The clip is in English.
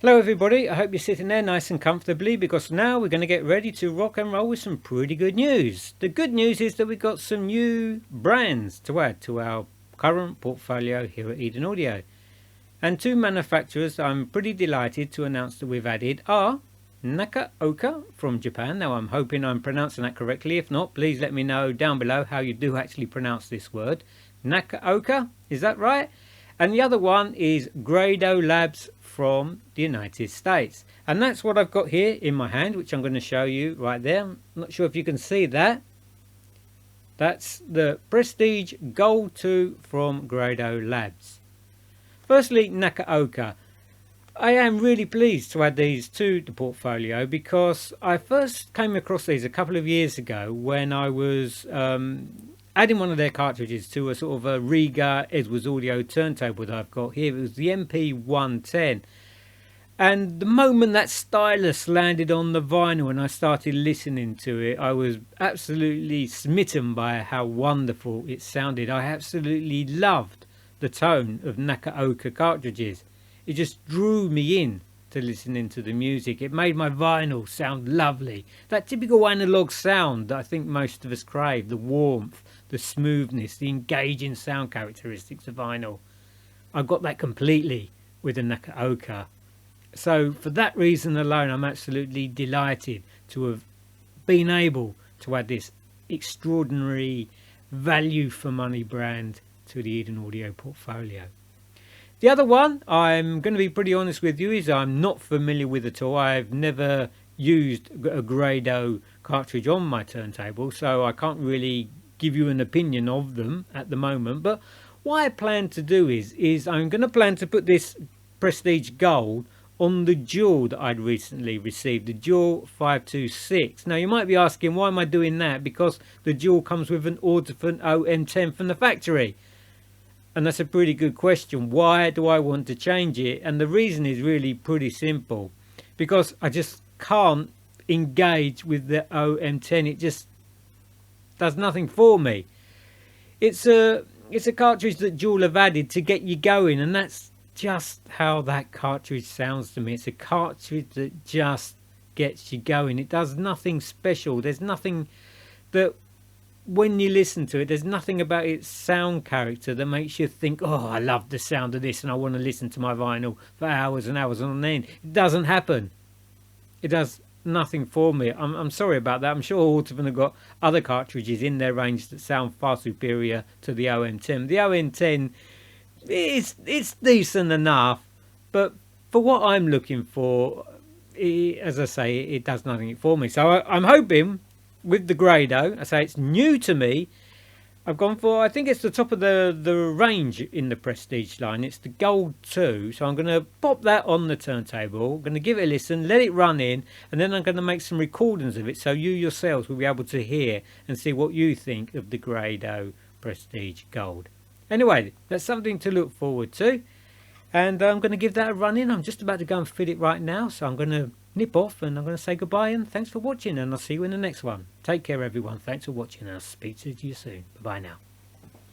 Hello everybody, I hope you're sitting there nice and comfortably because now we're going to get ready to rock and roll with some pretty good news. The good news is that we've got some new brands to add to our current portfolio here at Eden Audio. And two manufacturers I'm pretty delighted to announce that we've added are Nakaoka from Japan. Now I'm hoping I'm pronouncing that correctly. If not, please let me know down below how you do actually pronounce this word. Nakaoka, is that right? And the other one is Grado Labs from the United States. And that's what I've got here in my hand, which I'm going to show you right there. I'm not sure if you can see that. That's the Prestige Gold 2 from Grado Labs. Firstly, Nakaoka. I am really pleased to add these to the portfolio because I first came across these a couple of years ago when I was adding one of their cartridges to a sort of a Riga Edwards Audio turntable that I've got here. It was the MP110. And the moment that stylus landed on the vinyl and I started listening to it, I was absolutely smitten by how wonderful it sounded. I absolutely loved the tone of Nakaoka cartridges. It just drew me in to listening to the music. It made my vinyl sound lovely. That typical analog sound that I think most of us crave, the warmth, the smoothness, the engaging sound characteristics of vinyl. I got that completely with the Nakaoka. So for that reason alone, I'm absolutely delighted to have been able to add this extraordinary value for money brand to the Eden Audio portfolio. The other one, I'm going to be pretty honest with you, is I'm not familiar with at all. I've never used a Grado cartridge on my turntable, so I can't really give you an opinion of them at the moment. But what I plan to do is I'm going to plan to put this Prestige Gold on the Dual that I'd recently received, the Dual 526. Now you might be asking, why am I doing that? Because the Dual comes with an Audifont OM10 from the factory. And that's a pretty good question. Why do I want to change it? And the reason is really pretty simple. Because I just can't engage with the OM10. It just does nothing for me. It's a cartridge that Dual have added to get you going. And that's just how that cartridge sounds to me. It's a cartridge that just gets you going. It does nothing special. There's nothing that, when you listen to it, there's nothing about its sound character that makes you think, oh, I love the sound of this and I want to listen to my vinyl for hours and hours on end. It doesn't happen. It does nothing for me. I'm sorry about that. I'm sure Audifont have got other cartridges in their range that sound far superior to the OM10. The OM10, it's decent enough, but for what I'm looking for, as I say, it does nothing for me. So I'm hoping with the Grado, I say it's new to me, I've gone for, I think it's the top of the range in the Prestige line. It's the Gold 2. So I'm going to pop that on the turntable. I'm going to give it a listen, let it run in, and then I'm going to make some recordings of it so you yourselves will be able to hear and see what you think of the Grado Prestige Gold. Anyway, that's something to look forward to. And I'm going to give that a run in. I'm just about to go and fit it right now. So I'm going to nip off and I'm going to say goodbye and thanks for watching. And I'll see you in the next one. Take care, everyone. Thanks for watching. I'll speak to you soon. Bye-bye now.